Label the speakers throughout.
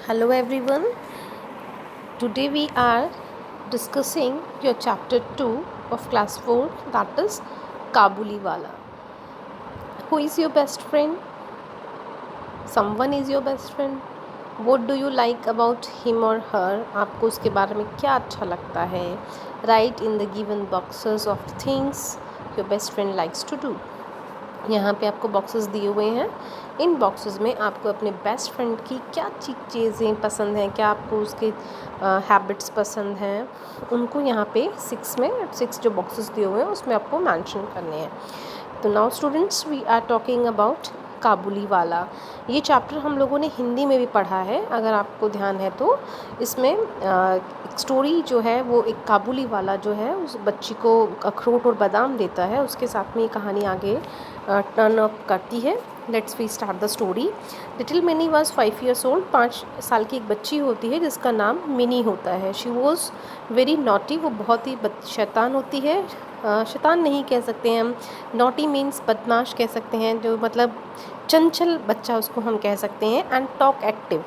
Speaker 1: Hello everyone. Today we are discussing your chapter 2 of class 4, that is Kabuliwala. Who is your best friend? Someone is your best friend. What do you like about him or her? आपको उसके बारे में क्या अच्छा लगता है? Write in the given boxes of the things your best friend likes to do. यहाँ पे आपको बॉक्सेस दिए हुए हैं. इन बॉक्सेस में आपको अपने बेस्ट फ्रेंड की क्या चीज़ें पसंद हैं, क्या आपको उसके हैबिट्स पसंद हैं, उनको यहाँ पे 6 जो बॉक्सेस दिए हुए हैं उसमें आपको मेंशन करने हैं. तो now students, we are talking about Kabuliwala. ये चैप्टर हम लोगों ने हिंदी में भी पढ़ा है, अगर आपको ध्यान है तो. इसमें स्टोरी जो है वो एक काबुलीवाला जो है उस बच्ची को अखरोट और बादाम देता है, उसके साथ में ये कहानी आगे टर्न अप करती है. Let's we start the story. Little Mini was 5 years old. 5 साल की एक बच्ची होती है जिसका नाम मिनी होता है. She was very naughty. वो बहुत ही शैतान होती है. शैतान नहीं कह सकते हैं हम, नॉटी मीन्स बदमाश कह सकते हैं, जो मतलब चंचल बच्चा उसको हम कह सकते हैं. And talk active.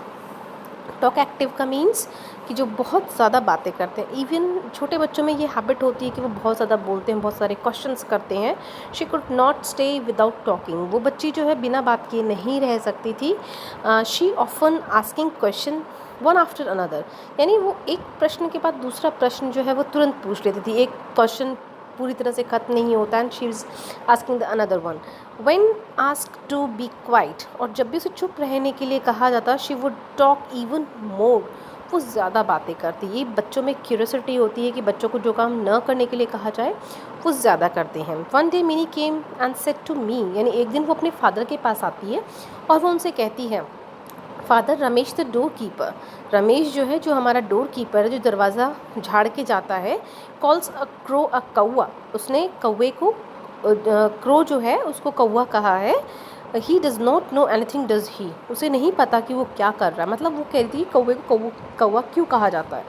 Speaker 1: Talk active का मीन्स कि जो बहुत ज़्यादा बातें करते हैं. इवन छोटे बच्चों में ये हैबिट होती है कि वो बहुत ज़्यादा बोलते हैं, बहुत सारे क्वेश्चंस करते हैं. She could not stay without talking. वो बच्ची जो है बिना बात किए नहीं रह सकती थी. She often asking question one after another. यानी वो एक प्रश्न के बाद दूसरा प्रश्न जो है वो तुरंत पूछ लेती थी. एक क्वेश्चन पूरी तरह से ख़त्म नहीं होता. And she is asking the another one. When asked to be quiet, और जब भी उसे चुप रहने के लिए कहा जाता, she would talk even more. वो ज़्यादा बातें करती. ये बच्चों में क्यूरियोसिटी होती है कि बच्चों को जो काम न करने के लिए कहा जाए वो ज़्यादा करते हैं. One day Minnie came and said to me, यानी एक दिन वो अपने फादर के पास आती है और वो उनसे कहती है, father, Ramesh the door keeper. Ramesh जो है, जो हमारा डोर कीपर है, जो दरवाज़ा झाड़ के जाता है, कॉल्स अ क्रो अ कौआ. उसने कौवे को क्रो जो है उसको कौवा कहा है. He does not know anything does he. उसे नहीं पता कि वो क्या कर रहा है. मतलब वो कहती है कौवे को कौवा क्यों कहा जाता है.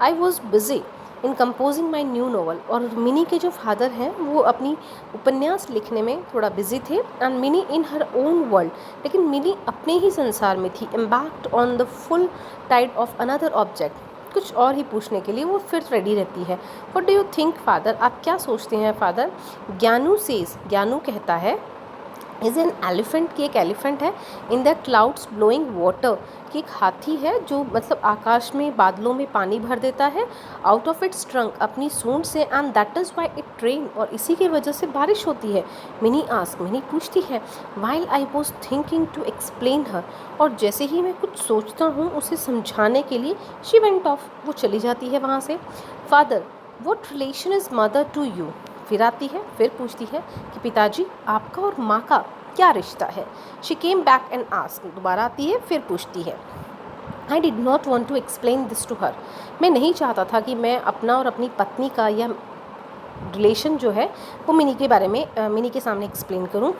Speaker 1: I was busy in composing my new novel. और मिनी के जो फादर हैं वो अपनी उपन्यास लिखने में थोड़ा बिजी थे. And Mini in her own world. लेकिन मिनी अपने ही संसार में थी. Embarked on the full tide of another object. कुछ और ही पूछने के लिए वो फिर रेडी रहती है. What do you think father. आप क्या सोचते हैं फादर. ज्ञानू सेज. ज्ञानू कहता है, इज़ एन एलिफेंट, कि एक एलिफेंट है. In the clouds blowing water, कि एक हाथी है जो मतलब आकाश में बादलों में पानी भर देता है. आउट ऑफ इट्स ट्रंक, अपनी सूंड से. And that is why it rain, और इसी की वजह से बारिश होती है. Mini ask. मिनी पूछती है, while I was thinking to explain her, और जैसे ही मैं कुछ सोचता हूँ उसे समझाने के लिए, शी वेंट ऑफ, वो चली जाती है वहाँ से. Father, what relation is mother to you. फिर आती है, फिर पूछती है कि पिताजी, आपका और माँ का क्या रिश्ता है. She came back and ask. दोबारा आती है, फिर पूछती है. I did not want to explain this to her. मैं नहीं चाहता था कि मैं अपना और अपनी पत्नी का या रिलेशन जो है वो मिनी के बारे में मिनी के सामने एक्सप्लेन करूं.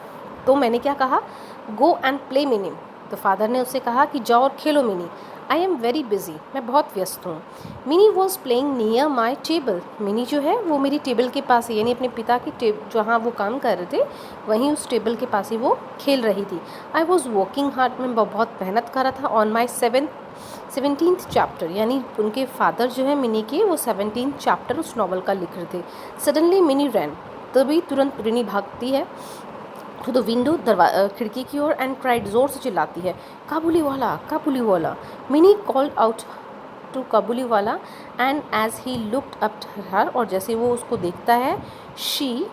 Speaker 1: तो मैंने क्या कहा, गो एंड प्ले मिनी. तो फादर ने उससे कहा कि जाओ और खेलो mini. I am very busy. मैं बहुत व्यस्त हूँ. Mini was playing near my table. Mini जो है वो मेरी टेबल के पास है, यानी अपने पिता की जहाँ वो काम कर रहे थे वहीं उस टेबल के पास ही वो खेल रही थी. I was working hard. मैं बहुत मेहनत कर रहा था. ऑन माई 17th चैप्टर, यानी उनके फादर जो है मिनी के, वो 17th चैप्टर उस नॉवल का लिख रहे थे. सडनली मिनी रैन. तभी तुरंत मिनी भागती है टू द विंडो, खिड़की की ओर. एंड क्राइड, जोर से चिल्लाती है, Kabuliwala, Kabuliwala. Mini called out to Kabuliwala. And as he looked up her, और जैसे वो उसको देखता है, शी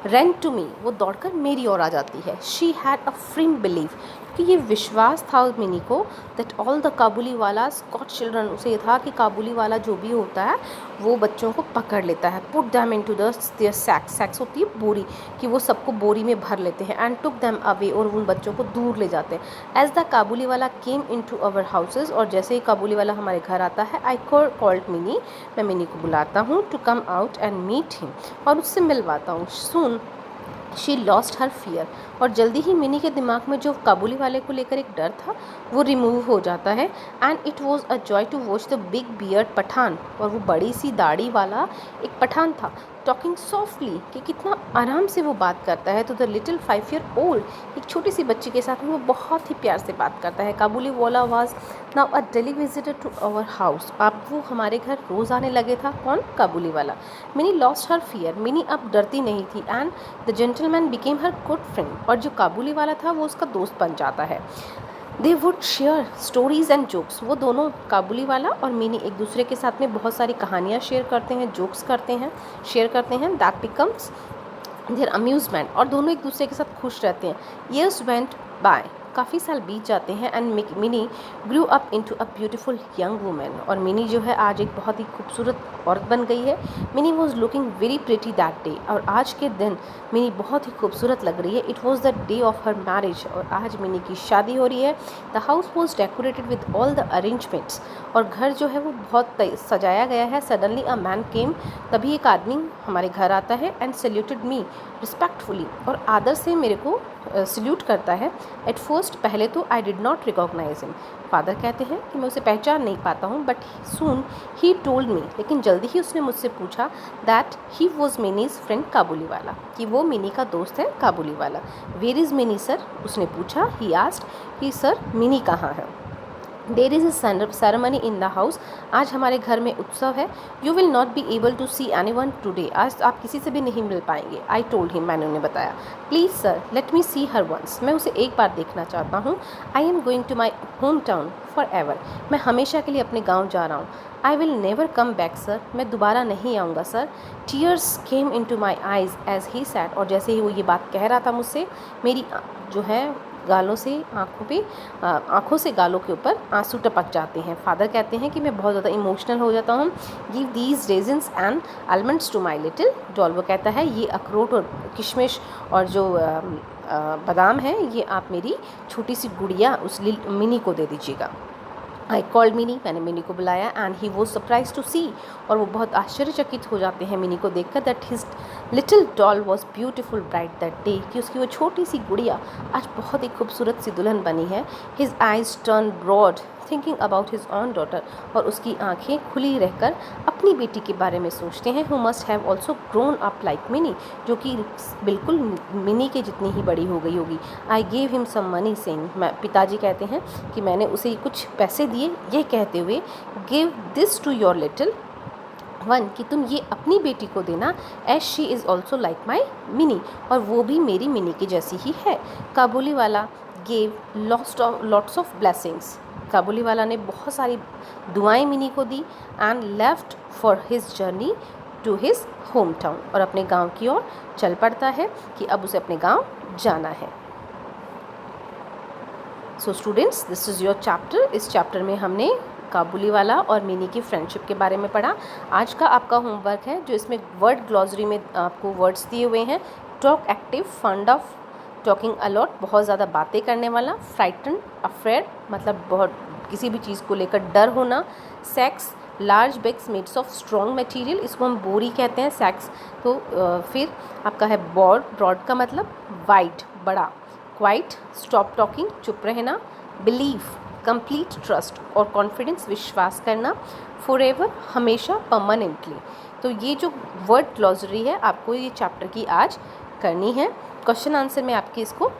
Speaker 1: रन टू मी, वो दौड़कर मेरी ओर आ जाती है. She had a firm belief, कि ये विश्वास था मिनी को, that all the Kabuliwalas got children. उसे ये था कि काबुलीवाला जो भी होता है वो बच्चों को पकड़ लेता है. Put them into their sacks. Sacks होती है बोरी, कि वो सबको बोरी में भर लेते हैं. एंड टुक दैम अवे, और उन बच्चों को दूर ले जाते हैं. As the Kabuliwala came in to our houses, और जैसे ही काबुलीवाला हमारे घर आता है, आई कॉल्ड मिनी, मैं मिनी को बुलाता हूँ, to come out and meet him, और उससे मिलवाता हूँ. Soon she lost her fear, और जल्दी ही मिनी के दिमाग में जो काबुली वाले को लेकर एक डर था वो रिमूव हो जाता है. And it was a joy to watch the big beard Pathan, और वो बड़ी सी दाढ़ी वाला एक पठान था. टॉकिंग सॉफ्टली, कि कितना आराम से वो बात करता है। तो द लिटिल 5-year-old, एक छोटी सी बच्ची के साथ में वो बहुत ही प्यार से बात करता है। Kabuliwala was now a daily visitor to our house, अब वो हमारे घर रोज़ आने लगे था। कौन? काबुली वाला। Mini lost her fear, mini अब डरती नहीं थी। And the gentleman became her good friend, और जो काबुली वाला था वो उसका दोस्त बन जाता है। They would share stories and jokes, वो दोनों काबुली वाला और मिनी एक दूसरे के साथ में बहुत सारी कहानियाँ शेयर करते हैं, जोक्स करते हैं, शेयर करते हैं। दैट बिकम्स देयर अम्यूज़मेंट, और दोनों एक दूसरे के साथ खुश रहते हैं। ईयर्स वेंट बाय, काफ़ी साल बीत जाते हैं। And mini grew up into a beautiful young women, और मिनी जो है आज एक बहुत ही खूबसूरत औरत बन गई है। Mini was looking very pretty that day, और आज के दिन मिनी बहुत ही खूबसूरत लग रही है। It was the day of her marriage, और आज मिनी की शादी हो रही है। The house was decorated with all the arrangements, और घर जो है वो बहुत सजाया गया है। सडनली अ मैन केम, तभी एक आदमी हमारे घर आता है। एंड सल्यूटेड मी रिस्पेक्टफुली, और आदर से मेरे को सल्यूट करता है। एट फर्स्ट, पहले तो I did not recognise him, father कहते हैं कि मैं उसे पहचान नहीं पाता हूँ। But soon he told me, लेकिन जल्दी ही उसने मुझसे पूछा that he was Mini's friend Kabuliwala, कि वो मिनी का दोस्त है काबुली वाला। वेयर इज़ मिनी सर, उसने पूछा। ही आस्क्ड कि सर मिनी कहाँ है। There is a ceremony in the house, आज हमारे घर में उत्सव है। You will not be able to see any one today, आज आप किसी से भी नहीं मिल पाएंगे। आई टोल्ड हिम, मैंने उन्हें बताया। Please sir let me see her once, मैं उसे एक बार देखना चाहता हूँ। I am going to my home town for ever, मैं हमेशा के लिए अपने गाँव जा रहा हूँ। I will never come back sir, मैं दोबारा नहीं आऊँगा सर। Tears came in to my eyes as he said, और जैसे ही वो ये बात कह रहा था मुझसे, मेरी जो है गालों से आँखों से गालों के ऊपर आंसू टपक जाते हैं। फादर कहते हैं कि मैं बहुत ज़्यादा इमोशनल हो जाता हूँ। Give these raisins and almonds to my little doll, वो कहता है ये अखरोट और किशमिश और जो बादाम है ये आप मेरी छोटी सी गुड़िया उस मिनी को दे दीजिएगा। आई कॉल्ड मिनी, मैंने मिनी को बुलाया। And he was surprise to see, और वो बहुत आश्चर्यचकित हो जाते हैं मिनी को देखकर। That his little doll was beautiful bright that day, कि उसकी वो छोटी सी गुड़िया आज बहुत ही खूबसूरत सी दुल्हन बनी है। His eyes turn broad thinking about his own daughter, और उसकी आंखें खुली रहकर अपनी बेटी के बारे में सोचते हैं। Who must have also grown up like mini, जो कि बिल्कुल मिनी के जितनी ही बड़ी हो गई होगी। I gave him some money saying, पिताजी कहते हैं कि मैंने उसे कुछ पैसे दिए, ये कहते हुए give this to your little one, कि तुम ये अपनी बेटी को देना। As she is also like my Mini, और वो भी मेरी मिनी की जैसी ही है। Kabuliwala gave lots of blessings, Kabuliwala ने बहुत सारी दुआएं मिनी को दी। And left for his journey to his home town, और अपने गांव की ओर चल पड़ता है कि अब उसे अपने गांव जाना है। So students, this is your chapter. इस चैप्टर में हमने काबुली वाला और मिनी की फ्रेंडशिप के बारे में पढ़ा। आज का आपका होमवर्क है जो इसमें वर्ड ग्लॉसरी में आपको वर्ड्स दिए हुए हैं। Talk active, fond of talking a lot, बहुत ज़्यादा बातें करने वाला। फ्राइटन, अफ्रेड मतलब बहुत किसी भी चीज़ को लेकर डर होना। Sacks, large bags made of strong material, इसको हम बोरी कहते हैं सेक्स। तो फिर आपका है ब्रॉड का मतलब वाइड, बड़ा। क्वाइट, स्टॉप टॉकिंग, चुप रहना। बिलीव, कंप्लीट ट्रस्ट और कॉन्फिडेंस, विश्वास करना। फॉरएवर, हमेशा, परमानेंटली। तो ये जो वर्ड ग्लॉसरी है आपको ये चैप्टर की आज करनी है। क्वेश्चन आंसर में आपके इसको